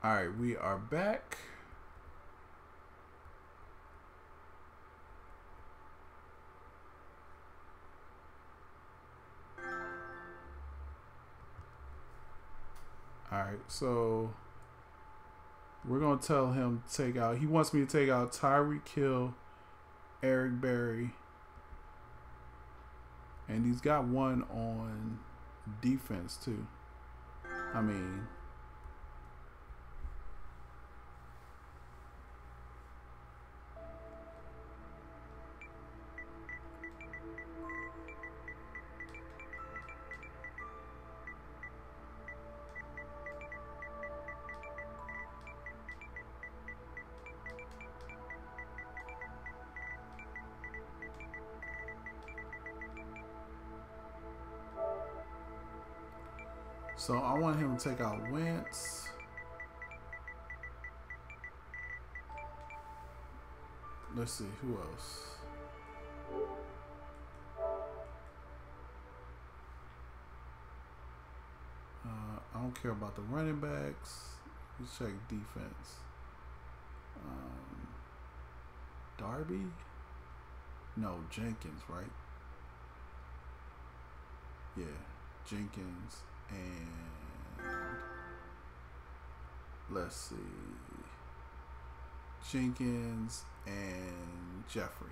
All right, we are back. All right, so we're gonna tell him to take out. He wants me to take out Tyreek Hill, Eric Berry, and he's got one on defense too. I mean, so I want him to take out Wentz. Let's see, who else? I don't care about the running backs. Let's check defense. Darby? No, Jenkins, right? Yeah, Jenkins. And let's see, Jenkins and Jeffrey.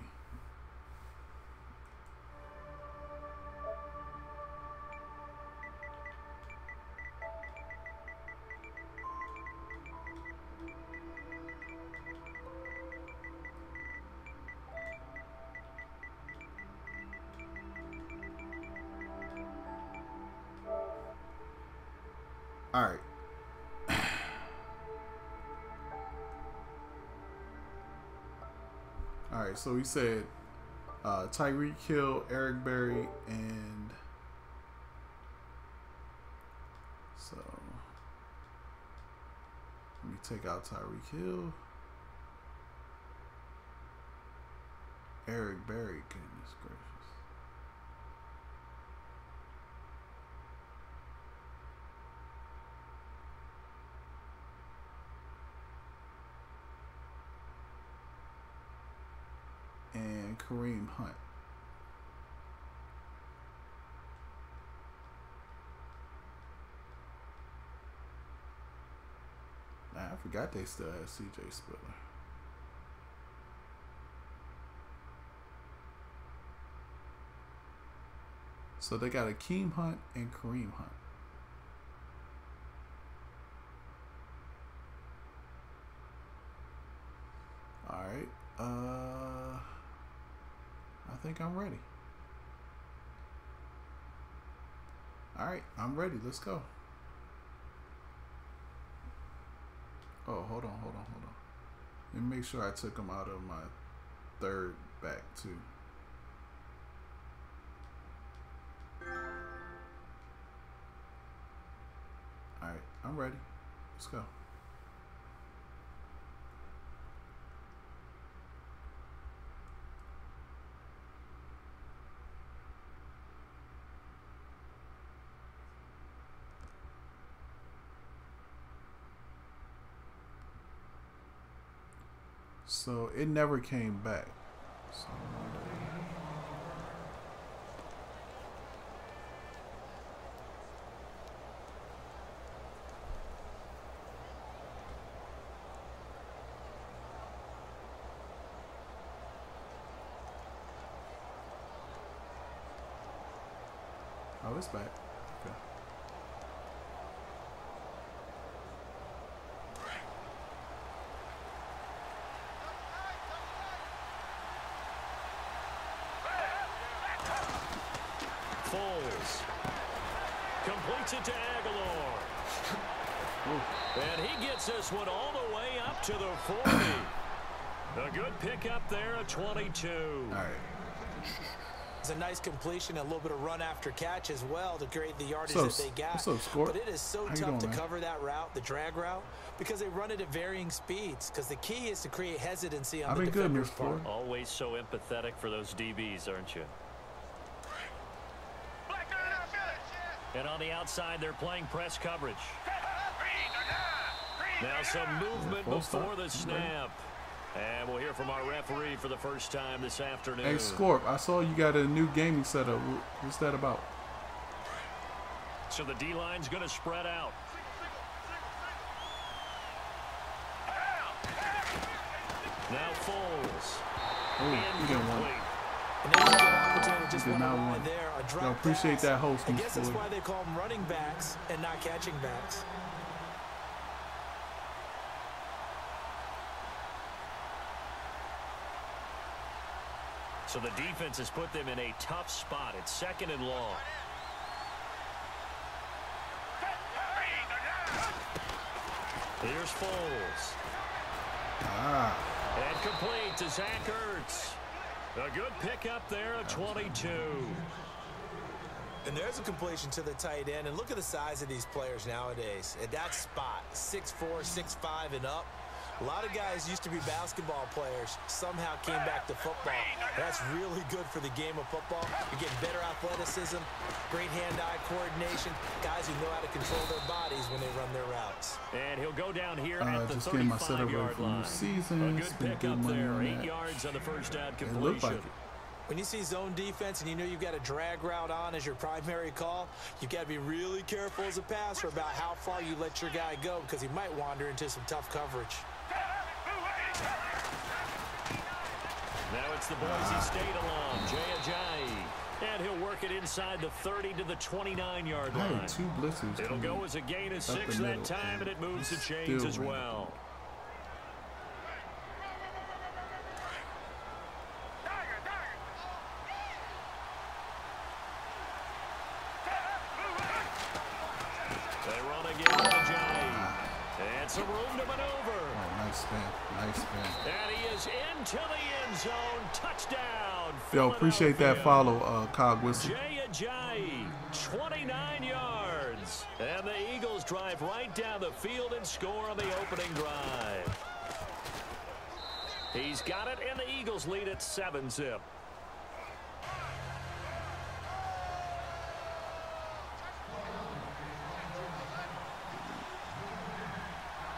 All right. All right, so we said Tyreek Hill, Eric Berry, and so let me take out Tyreek Hill. Eric Berry, goodness gracious. And Kareem Hunt. Nah, I forgot they still had CJ Spiller. So they got Akeem Hunt and Kareem Hunt. All right. I think I'm ready. All right, I'm ready. Let's go. Oh, hold on. Let me make sure I took him out of my third back too. All right, I'm ready. Let's go. So it never came back. So oh, it's back. Okay. Foles completes it to Aguilar. And he gets this one all the way up to the 40. A good pickup there at 22. All right. It's a nice completion, a little bit of run after catch as well to create the yardage that they got. What's up, Score? But it is so tough to cover that route, the drag route, because they run it at varying speeds. Because the key is to create hesitancy on the defender's part. Always so empathetic for those DBs, aren't you? And on the outside, they're playing press coverage. Now some movement before the snap. And we'll hear from our referee for the first time this afternoon. Hey, Scorp, I saw you got a new gaming setup. What's that about? So the D-line's going to spread out. Now Foles. Oh, he didn't want it. Just did not want it. Yo, appreciate that host. I guess that's why they call them running backs and not catching backs. So the defense has put them in a tough spot. It's 2nd and long. Here's Foles. And complete to Zach Ertz. A good pickup there at 22. And there's a completion to the tight end. And look at the size of these players nowadays. At that spot, 6'4", 6'5", and up. A lot of guys used to be basketball players, somehow came back to football. That's really good for the game of football. You're getting better athleticism, great hand-eye coordination, guys who know how to control their bodies when they run their routes. And he'll go down here at the just getting my setup ready for line. the season. A good pickup there, 8 yards on the first down completion. It looked like it. When you see zone defense and you know you've got a drag route on as your primary call, you've got to be really careful as a passer about how far you let your guy go because he might wander into some tough coverage. Now it's the Boise State alum, Jay Ajayi. And he'll work it inside the 30 to the 29-yard line. 2 blitzers. It'll go as a gain of 6 that time, and it moves the chains as well. They run again with Ajayi. And some room to maneuver. Oh, nice spin. Nice spin. And he is into the end zone. Touchdown. Yo, appreciate that follow, Cog Whistle. Jay Ajayi, 29 yards. And the Eagles drive right down the field and score on the opening drive. He's got it, and the Eagles lead at 7-zip.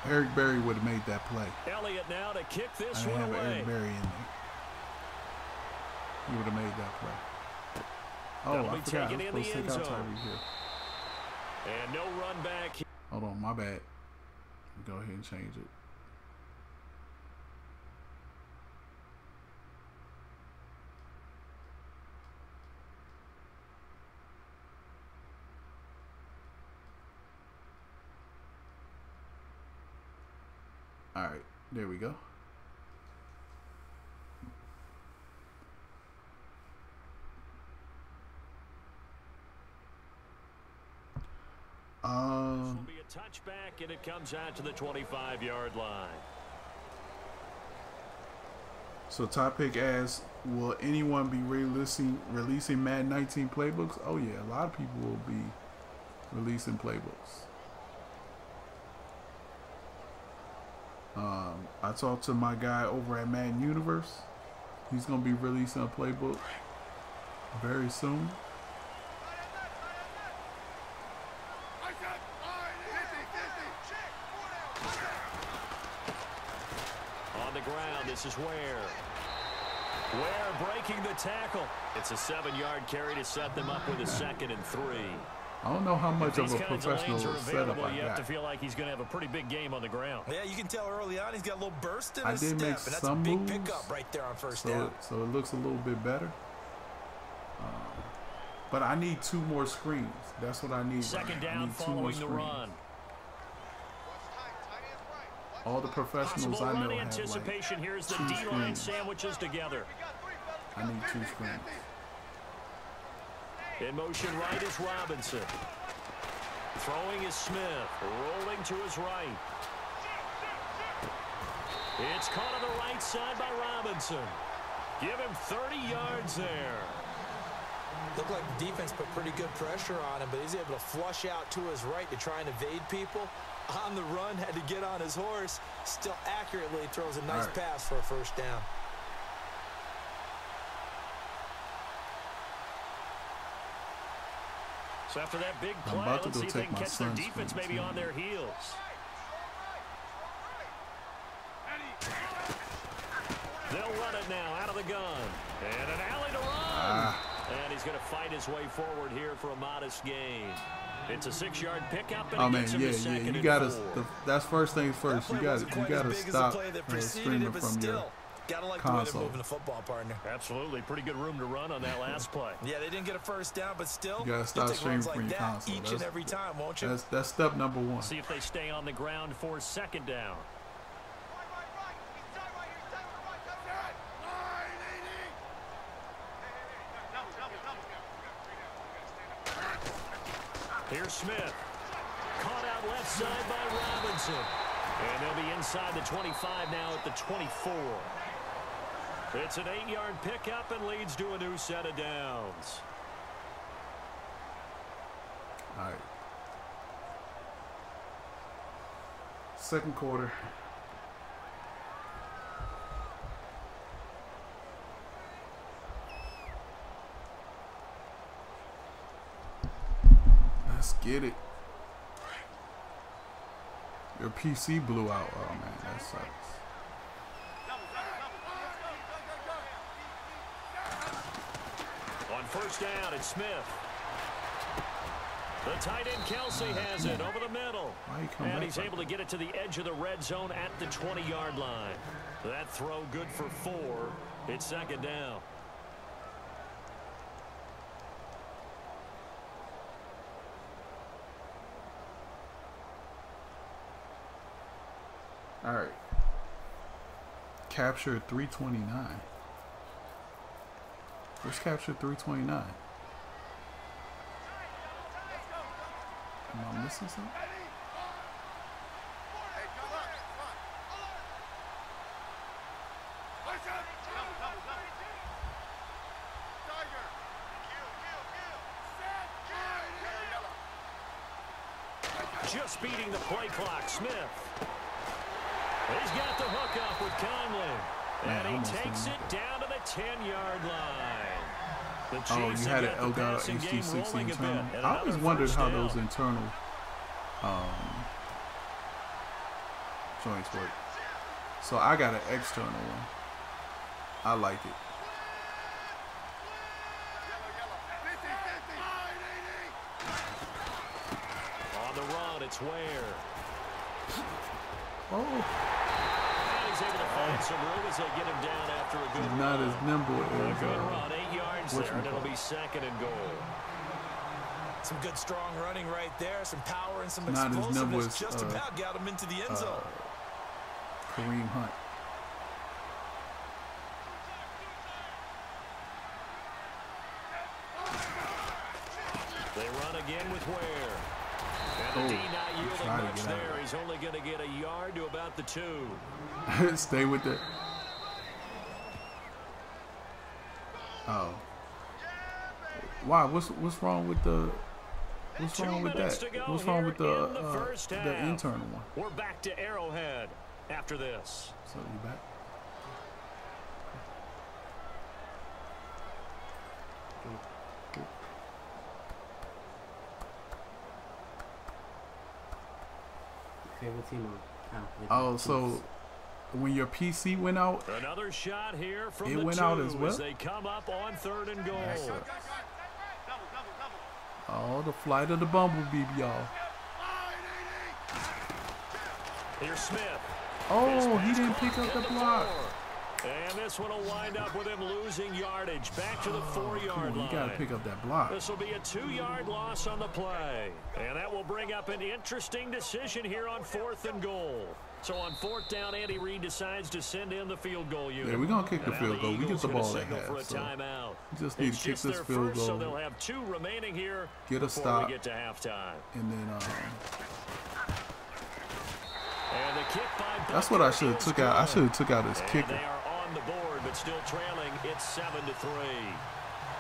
Eric Berry would have made that play. Elliott now to kick this I one have away. Eric Berry in there. He would have made that play. Oh, I forgot. I was supposed to take out Tyreek Hill. And no run back. Hold on, my bad. Go ahead and change it. All right, there we go. This will be a touchback, and it comes out to the 25-yard line. So Topic asks, will anyone be releasing Madden 19 playbooks? Oh yeah, a lot of people will be releasing playbooks. I talked to my guy over at Madden Universe. He's going to be releasing a playbook very soon. On the ground, this is Ware breaking the tackle. It's a 7-yard carry to set them up with a 2nd and 3. I don't know how much of a professional setup I you have got. to feel like he's going to have a pretty big game on the ground. Yeah, you can tell early on he's got a little burst in I his did step, make and that's some a big moves, pickup right there on first down. So it looks a little bit better. But I need 2 more screens. That's what I need. Second right now. down I need 2 more following the screens. run. All the professionals Possible I know run have anticipation. like Here's the 2 D-line screens. sandwiches together. I need 2 screens. In motion right is Robinson. Throwing is Smith. Rolling to his right. It's caught on the right side by Robinson. Give him 30 yards there. Looked like the defense put pretty good pressure on him, but he's able to flush out to his right to try and evade people. On the run, had to get on his horse. Still accurately throws a nice pass for a first down. So after that big play, let's see if they can catch their defense maybe on their heels. They'll run it now out of the gun. And an alley to run. And he's going to fight his way forward here for a modest gain. It's a 6-yard pickup. And You got to. That's first things first. You got to stop streaming from your Gotta like console. the way they're moving the football, partner. Absolutely. Pretty good room to run on that last play. Yeah, they didn't get a first down, but still, you gotta stop streaming from your console. Each and every time, won't you? That's step number 1. See if they stay on the ground for 2nd down. Here's Smith. Caught out left side by Robinson. And they'll be inside the 25 now at the 24. It's an 8-yard pickup and leads to a new set of downs. All right. 2nd quarter. Let's get it. Your PC blew out. Oh, man, that sucks. On 1st down, it's Smith. The tight end, Kelsey, has it over the middle. And he's able to get it to the edge of the red zone at the 20-yard line. That throw good for 4. It's 2nd down. All right. Capture 329. Let's capture 329. Am I missing something? Just beating the play clock, Smith. He's got the hook up with Conley. And he takes it down to the 10-yard line. The Chiefs you had an Elgato HD60 internal. I always wondered how those internal joints work. So I got an external one. I like it. On the run, it's Ware. Oh. And he's able to find some room as they get him down after a good run. Not as nimble as good run, 8 yards there, and it'll be 2nd and goal. Some good strong running right there, some power and some explosiveness. Just about got him into the end zone. Kareem Hunt. They run again with Ware. And the D not yielding much there. He's only going to get a yard to about the 2. Stay with it. Oh. Why? What's wrong with the? What's wrong with that? What's wrong with the internal one? We're back to Arrowhead after this. So you back? Good. Favorite team on. Oh, so when your PC went out, another shot here from it went out as well. As they come up on 3rd and goal. Oh, the flight of the bumblebee, y'all. Here's Smith. Oh, he didn't pick up the block. And this one will wind up with him losing yardage back to the 4-yard line. You got to pick up that block. This will be a 2-yard loss on the play. And that will bring up an interesting decision here on 4th and goal. So on 4th down, Andy Reid decides to send in the field goal unit. Yeah, we're going to kick the field goal. We get the ball at half. For a timeout. We just need to kick this field goal. So they'll have 2 remaining here get a stop. We get to halftime. And then and the kick by that's what I should have took out. I should have took out his kicker. They are on the board, but still trailing. It's 7-3.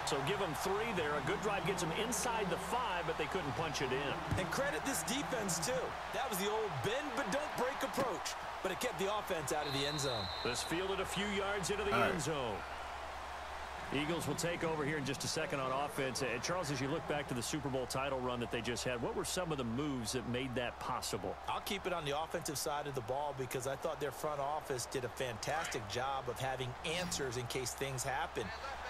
So give them 3 there. A good drive gets them inside the 5, but they couldn't punch it in. And credit this defense, too. That was the old bend but don't break approach. But it kept the offense out of the end zone. This fielded a few yards into the end zone. Eagles will take over here in just a second on offense. And Charles, as you look back to the Super Bowl title run that they just had, what were some of the moves that made that possible? I'll keep it on the offensive side of the ball because I thought their front office did a fantastic job of having answers in case things happen.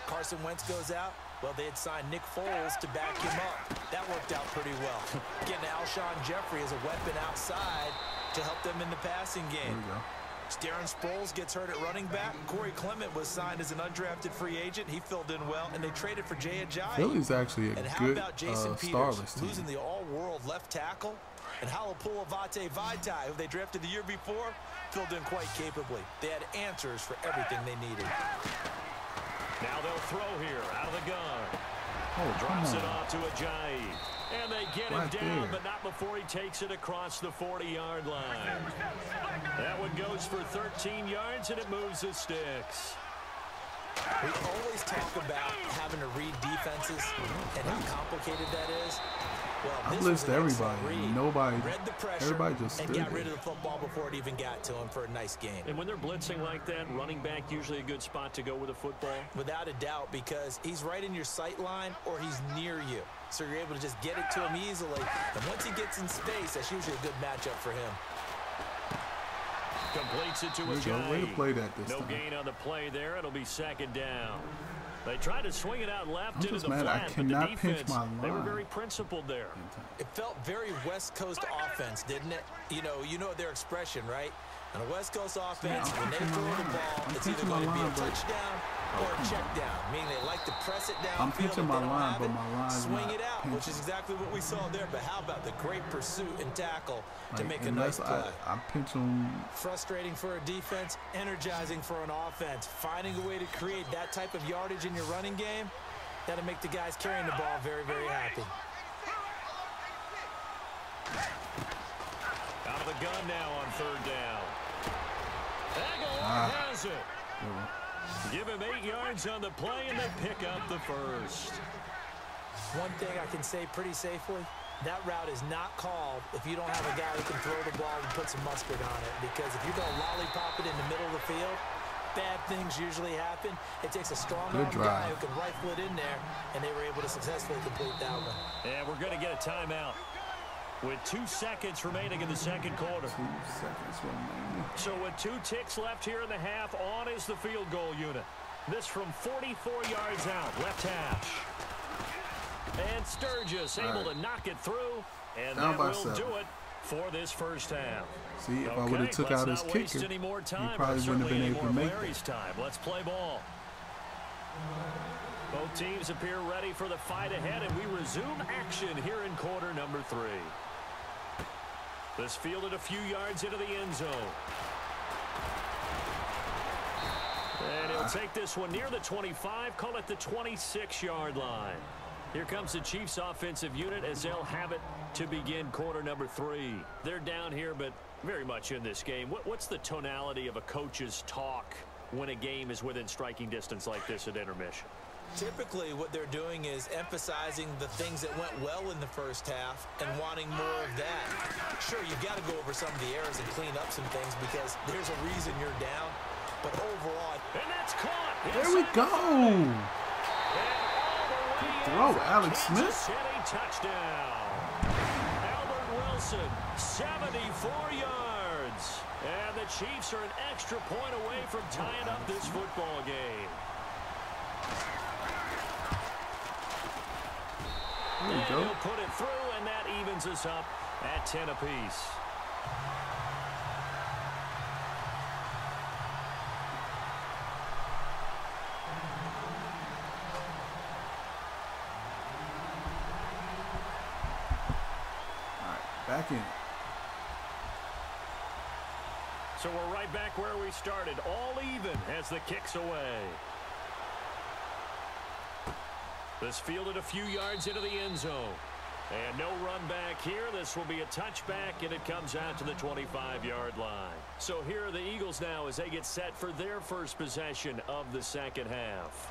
Carson Wentz goes out. Well, they had signed Nick Foles to back him up. That worked out pretty well. Getting Alshon Jeffrey as a weapon outside to help them in the passing game. Darren Sproles gets hurt at running back. Corey Clement was signed as an undrafted free agent. He filled in well, and they traded for Jay Ajayi. Philly's actually a and how good about Jason Starless team. losing the all-world left tackle? And Halapoulivaati Vaitai, who they drafted the year before, filled in quite capably. They had answers for everything they needed. Now they'll throw here out of the gun. Oh, drops it off to Ajayi. And they get him Right down, there. but not before he takes it across the 40-yard line. That one goes for 13 yards, and it moves the sticks. We always talk about having to read defenses and how complicated that is. Well, I this blitzed was an excellent everybody. read. Nobody, read the pressure everybody just and stood got there. rid of the football before it even got to him for a nice game. And when they're blitzing like that, running back usually a good spot to go with a football. Without a doubt, because he's right in your sight line or he's near you. So you're able to just get it to him easily. And once he gets in space, that's usually a good matchup for him. Completes it to Way to Ajayi. play that this No time. gain on the play there. It'll be second down. They tried to swing it out left I'm into just the mad I flat, but the cannot pinch defense, my they were line. very principled there. It felt very West Coast offense, didn't it? You know their expression, right? On a West Coast offense, when they throw the ball, it's either going to be a touchdown or a check down, meaning they like to press it down. I'm pinching my line, but my line's swing not it out, pinching. which is exactly what we saw there. But how about the great pursuit and tackle to Like, make a nice play? I pinch them. Frustrating for a defense, energizing for an offense. Finding a way to create that type of yardage in your running game, that'll make the guys carrying the ball very, very happy. Out of the gun now on third down. Aguilar has it. Give him 8 yards on the play, and they pick up the first. One thing I can say pretty safely, that route is not called if you don't have a guy who can throw the ball and put some mustard on it. Because if you're going to lollipop it in the middle of the field, bad things usually happen. It takes a strong-armed guy who can rifle it in there, and they were able to successfully complete that one. And we're going to get a timeout with 2 seconds remaining in the second quarter. 2 seconds remaining. So with 2 ticks left here in the half, on is the field goal unit. This from 44 yards out, left hash. And Sturgis able to knock it through, and Down that by will 7. do it for this first half. See, if I would have took out his kicker, he probably wouldn't have been able to make it. Time. Let's play ball. Both teams appear ready for the fight ahead, and we resume action here in quarter number 3. This fielded a few yards into the end zone. And he'll take this one near the 25, call it the 26-yard line. Here comes the Chiefs offensive unit as they'll have it to begin quarter number 3. They're down here, but very much in this game. What's the tonality of a coach's talk when a game is within striking distance like this at intermission? Typically, what they're doing is emphasizing the things that went well in the first half and wanting more of that. Sure, you've got to go over some of the errors and clean up some things because there's a reason you're down. But overall... And that's caught. There we go. Throw, Alex Smith. City touchdown. Albert Wilson, 74 yards. And the Chiefs are an extra point away from tying up this football game. There we And go. he'll put it through, and that evens us up at 10 apiece. Back in. So we're right back where we started, all even as the kick's away. This fielded a few yards into the end zone. And no run back here. This will be a touchback, and it comes out to the 25-yard line. So here are the Eagles now as they get set for their first possession of the second half.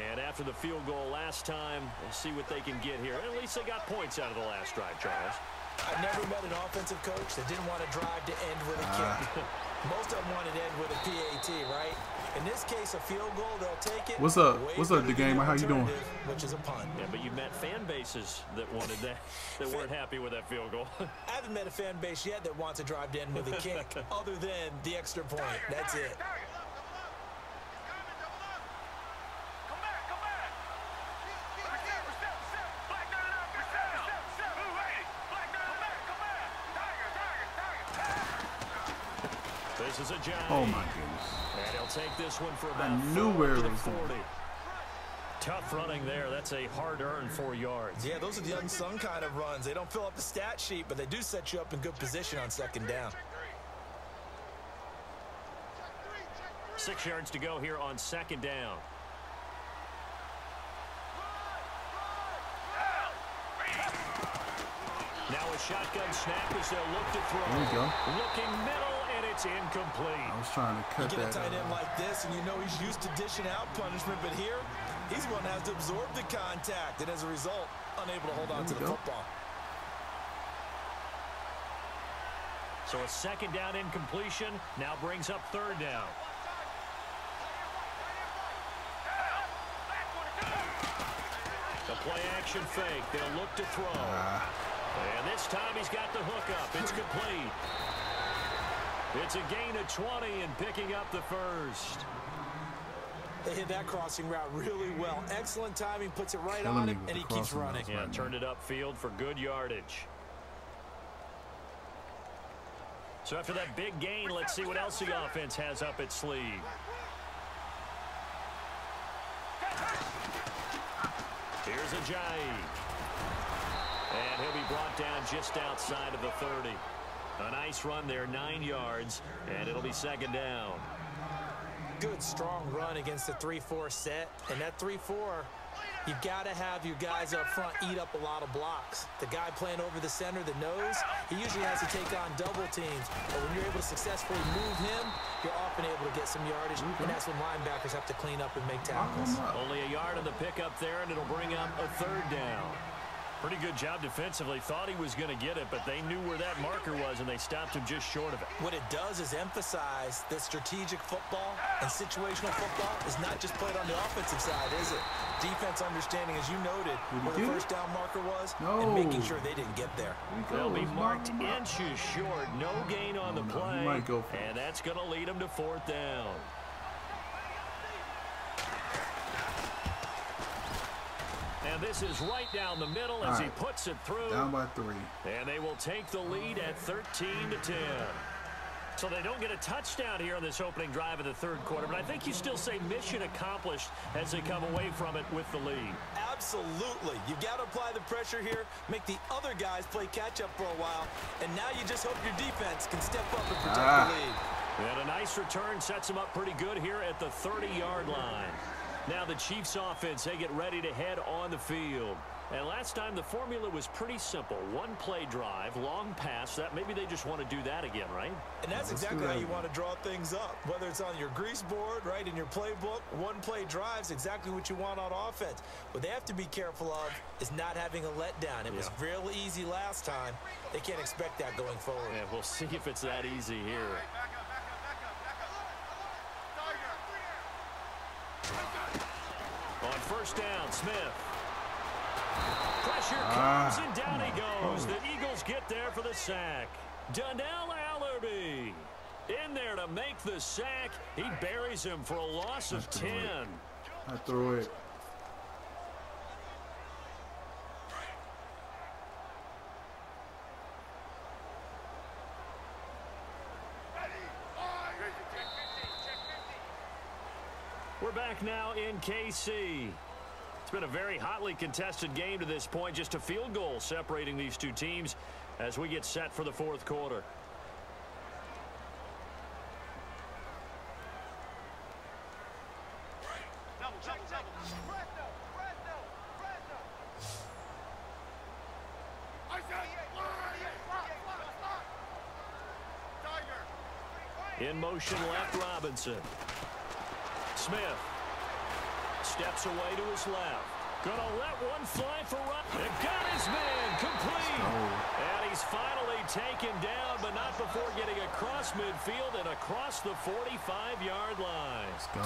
And after the field goal last time, we'll see what they can get here. At least they got points out of the last drive, Charles. I never met an offensive coach that didn't want to drive to end with a kick. Most of them want it end with a PAT, right? In this case, a field goal, they'll take it. What's up? What's up, the game? How you doing? Which is a punt. Yeah, but you met fan bases that wanted that, that weren't happy with that field goal. I haven't met a fan base yet that wants to drive to end with a kick, other than the extra point. That's it. This is a giant. Oh my goodness. And he'll take this one for about I knew where it to the was 40. going. Tough running there. That's a hard-earned 4 yards. Yeah, those are the unsung kind of runs. They don't fill up the stat sheet, but they do set you up in good position on second down. 6 yards to go here on second down. Now a shotgun snap as they'll look to throw. There we go. Looking middle, and it's incomplete. I was trying to cut You get a that. tight end like this, and you know he's used to dishing out punishment, but here, he's the one that has to absorb the contact, and as a result, unable to hold on to the football. So a second down incompletion now brings up third down. The play action fake. They'll look to throw. And this time he's got the hook up. It's complete. It's a gain of 20 and picking up the first. They hit that crossing route really well. Excellent timing, puts it right on him, and he keeps running. Yeah, turned it upfield for good yardage. So after that big gain, let's see what else the offense has up its sleeve. Here's Ajayi. And he'll be brought down just outside of the 30. A nice run there, 9 yards, and it'll be second down. Good, strong run against the 3-4 set. And that 3-4, you've got to have your guys up front eat up a lot of blocks. The guy playing over the center, the nose, he usually has to take on double teams. But when you're able to successfully move him, you're often able to get some yardage. And that's when linebackers have to clean up and make tackles. Only a yard on the pickup there, and it'll bring up a third down. Pretty good job defensively. Thought he was going to get it, but they knew where that marker was, and they stopped him just short of it. What it does is emphasize that strategic football and situational football is not just played on the offensive side, is it? Defense understanding, as you noted, where the first down marker was, and making sure they didn't get there. They'll be marked inches short. No gain on the play, and that's going to lead them to fourth down. And this is right down the middle as he puts it through. Down by 3. And they will take the lead at 13-10. So they don't get a touchdown here on this opening drive of the third quarter, but I think you still say mission accomplished as they come away from it with the lead. Absolutely. You've got to apply the pressure here, make the other guys play catch-up for a while, and now you just hope your defense can step up and protect the lead. And a nice return sets them up pretty good here at the 30-yard line. Now the Chiefs offense, they get ready to head on the field. And last time the formula was pretty simple. One play drive, long pass. That maybe they just want to do that again, right? And that's exactly how you want to draw things up. Whether it's on your grease board, right, in your playbook, one play drive's exactly what you want on offense. What they have to be careful of is not having a letdown. It was real easy last time. They can't expect that going forward. Yeah, we'll see if it's that easy here. On first down, Smith. Pressure comes, and down he goes. The Eagles get there for the sack. Donnell Allerby in there to make the sack. He buries him for a loss of 10. I threw it. We're back now in KC. It's been a very hotly contested game to this point. Just a field goal separating these two teams as we get set for the fourth quarter. In motion left, Robinson. Smith steps away to his left. Gonna let one fly for run. It got his man complete. And he's finally taken down, but not before getting across midfield and across the 45-yard line. Let's go.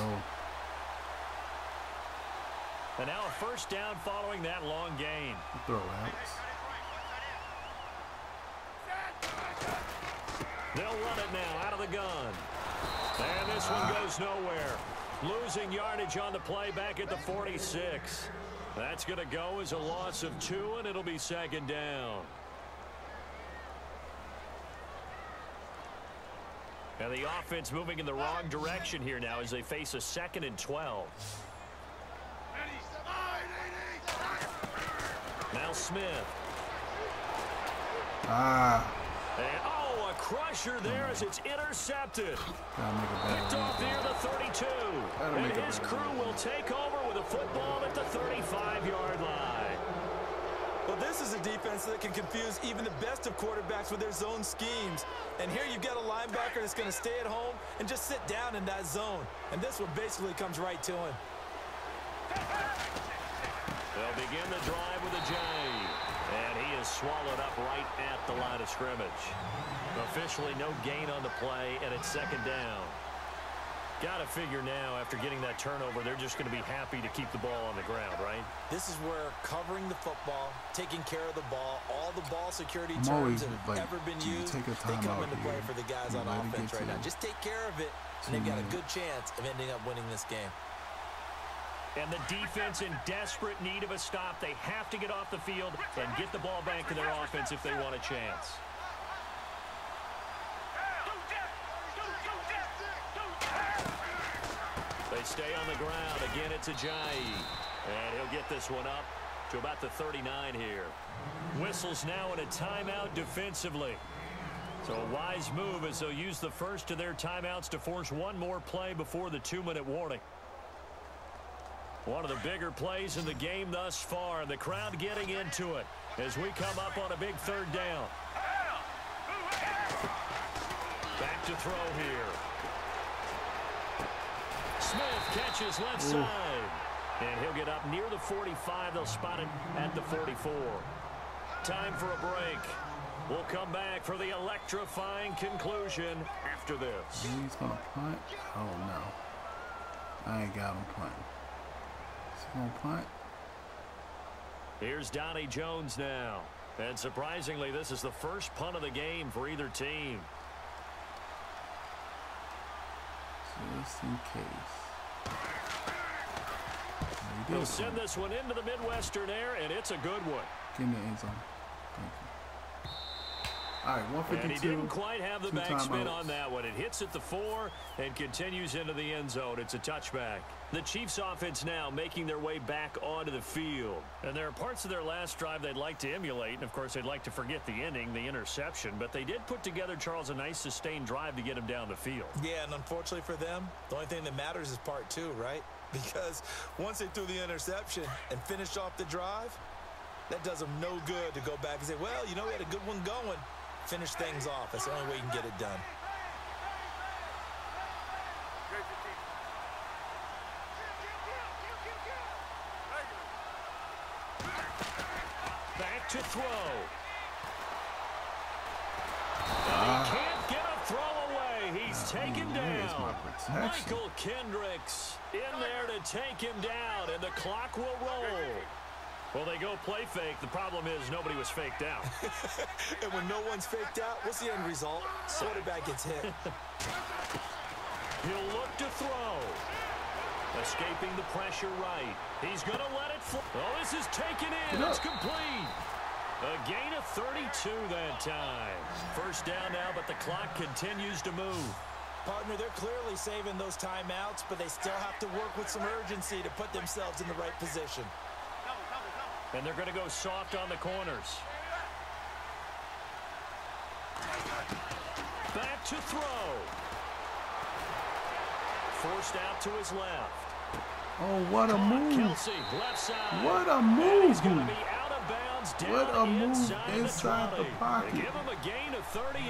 And now a first down following that long gain. Throw outs. They'll run it now out of the gun. And this one goes nowhere. Losing yardage on the play back at the 46. That's going to go as a loss of 2, and it'll be second down. And the offense moving in the wrong direction here now as they face a 2nd and 12. Now Smith. And, a crusher there as it's intercepted. Picked off near the 32. And his crew will take over with a football at the 35-yard line. Well, this is a defense that can confuse even the best of quarterbacks with their zone schemes. And here you've got a linebacker that's going to stay at home and just sit down in that zone. And this one basically comes right to him. They'll begin the drive with a J. And he is swallowed up right at the line of scrimmage. Officially no gain on the play, and it's second down. Got to figure now, after getting that turnover, they're just going to be happy to keep the ball on the ground, right? This is where covering the football, taking care of the ball, all the ball security terms that have ever been used, they come into play for the guys on offense right now. Just take care of it, and they've got a good chance of ending up winning this game. And the defense in desperate need of a stop. They have to get off the field and get the ball back to their offense if they want a chance. They stay on the ground. Again, it's Ajayi. And he'll get this one up to about the 39 here. Whistles now in a timeout defensively. So a wise move as they'll use the first of their timeouts to force one more play before the 2-minute warning. One of the bigger plays in the game thus far. The crowd getting into it as we come up on a big third down. Back to throw here. Smith catches left side. And he'll get up near the 45. They'll spot him at the 44. Time for a break. We'll come back for the electrifying conclusion after this. He's going to punt? Oh, no. I ain't got him punting. Is he going to punt? Here's Donnie Jones now. And surprisingly, this is the first punt of the game for either team. Just in case. They'll send this one into the Midwestern air, and it's a good one. Get in the end zone. Thank you. All right, 152. And he didn't quite have the backspin on that one. It hits at the 4 and continues into the end zone. It's a touchback. The Chiefs offense now making their way back onto the field. And there are parts of their last drive they'd like to emulate. And, of course, they'd like to forget the ending, the interception. But they did put together, Charles, a nice sustained drive to get him down the field. Yeah, and unfortunately for them, the only thing that matters is part 2, right? Because once they threw the interception and finished off the drive, that does them no good to go back and say, well, you know, we had a good one going. Finish things off. That's the only way you can get it done. Back to throw. And he can't get a throw away. He's taken down. Michael Kendricks in there to take him down, and the clock will roll. Well, they go play fake. The problem is nobody was faked out. And when no one's faked out, what's the end result? Quarterback gets hit. He'll look to throw. Escaping the pressure right. He's going to let it fly. Oh, this is taken in. It's complete. A gain of 32 that time. First down now, but the clock continues to move. Partner, they're clearly saving those timeouts, but they still have to work with some urgency to put themselves in the right position. And they're going to go soft on the corners. Back to throw. Forced out to his left. Oh, what a move. Kelsey, left side. What a move. He's going to be out of bounds down what a move inside the pocket. They give him a gain of 38.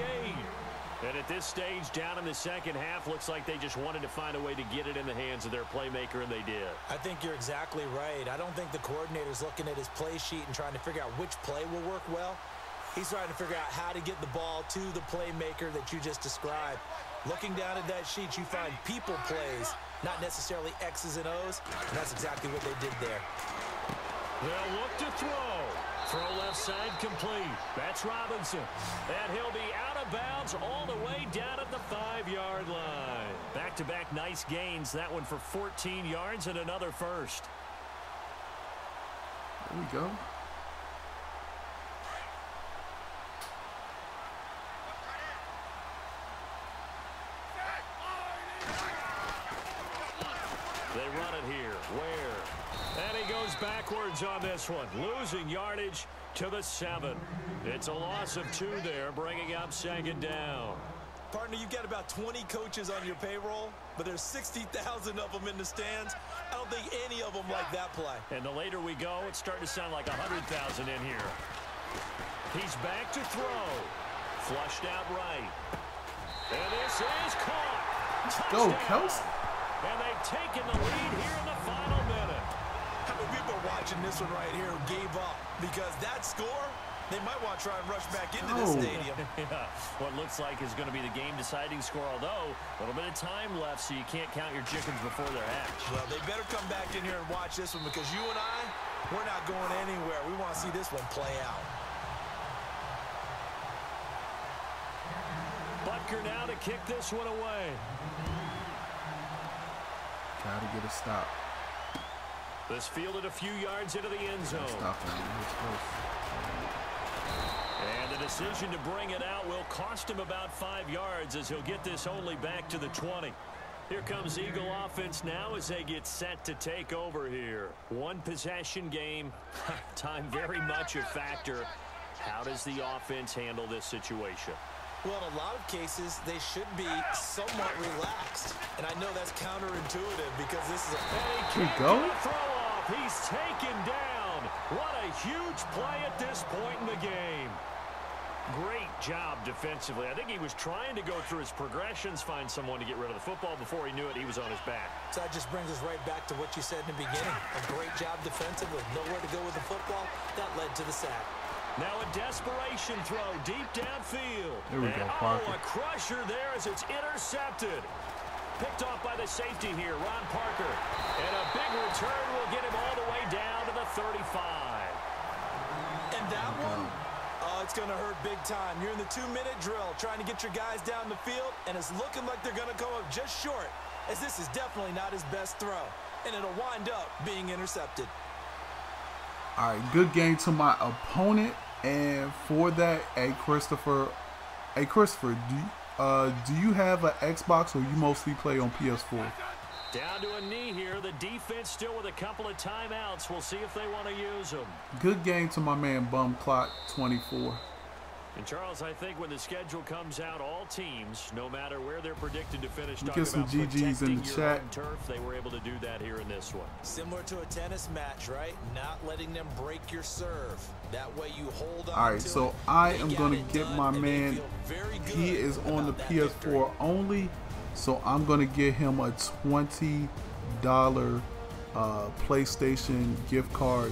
And at this stage, down in the second half, looks like they just wanted to find a way to get it in the hands of their playmaker, and they did. I think you're exactly right. I don't think the coordinator's looking at his play sheet and trying to figure out which play will work well. He's trying to figure out how to get the ball to the playmaker that you just described. Looking down at that sheet, you find people plays, not necessarily X's and O's, and that's exactly what they did there. They'll look to throw. Throw left side complete. That's Robinson. And he'll be out of bounds all the way down at the 5-yard line. Back-to-back nice gains. That one for 14 yards and another first. There we go. They run it here. Where? And he goes backwards on this one, losing yardage to the 7. It's a loss of 2 there, bringing up second down. Partner, you've got about 20 coaches on your payroll, but there's 60,000 of them in the stands. I don't think any of them like that play. And the later we go, it's starting to sound like 100,000 in here. He's back to throw. Flushed out right. And this is caught. Let's go, Kelsey. And they've taken the lead here in the final minute. How many people are watching this one right here who gave up? Because that score, they might want to try and rush back into this stadium. Yeah, what looks like is going to be the game-deciding score, although a little bit of time left, so you can't count your chickens before they're hatched. Well, they better come back in here and watch this one, because you and I, we're not going anywhere. We want to see this one play out. Butker now to kick this one away. Try to get a stop. This fielded a few yards into the end zone. Stop him. And the decision to bring it out will cost him about 5 yards, as he'll get this only back to the 20. Here comes Eagle offense now as they get set to take over here. One possession game. Time very much a factor. How does the offense handle this situation? Well, in a lot of cases, they should be somewhat relaxed. And I know that's counterintuitive because this is a... Here we go. Throw off. He's taken down. What a huge play at this point in the game. Great job defensively. I think he was trying to go through his progressions, find someone to get rid of the football. Before he knew it, he was on his back. So that just brings us right back to what you said in the beginning. A great job defensively. Nowhere to go with the football. That led to the sack. Now a desperation throw deep downfield. There we go, Parker. Oh, a crusher there as it's intercepted. Picked off by the safety here, Ron Parker. And a big return will get him all the way down to the 35. And that one, it's going to hurt big time. You're in the 2-minute drill trying to get your guys down the field, and it's looking like they're going to come up just short, as this is definitely not his best throw. And it'll wind up being intercepted. All right, good game to my opponent. And for that, Christopher, do you have an Xbox or you mostly play on PS4? Down to a knee here. The defense still with a couple of timeouts. We'll see if they want to use them. Good game to my man Bum Clock 24. And Charles, I think when the schedule comes out, all teams, no matter where they're predicted to finish, get some GGs in the chat. Turf, they were able to do that here in this one. Similar to a tennis match, right? Not letting them break your serve. That way you hold on. All right, so I am going to get my man. He is on the PS4 only, so I'm going to get him a $20 PlayStation gift card,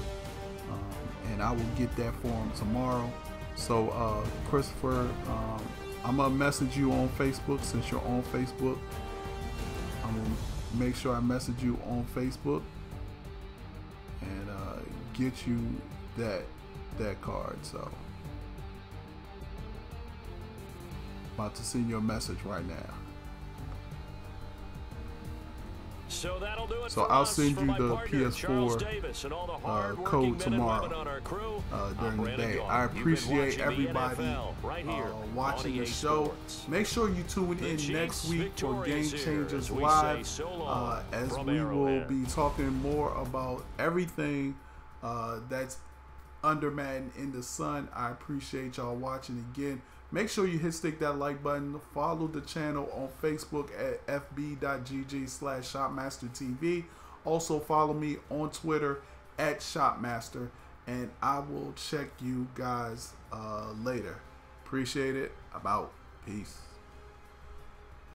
and I will get that for him tomorrow. So, Christopher, I'm going to message you on Facebook since you're on Facebook. I'm going to make sure I message you on Facebook and get you that card. So, about to send you a message right now. So that'll do it. So I'll send you the PS4 code tomorrow during the day. I appreciate everybody watching the show. Make sure you tune in next week for Game Changers Live, as we will be talking more about everything that's under Madden in the sun. I appreciate y'all watching again. Make sure you stick that like button. Follow the channel on Facebook at fb.gg/ShopmasterTV. Also follow me on Twitter at Shopmaster. And I will check you guys later. Appreciate it. I'm out. Peace.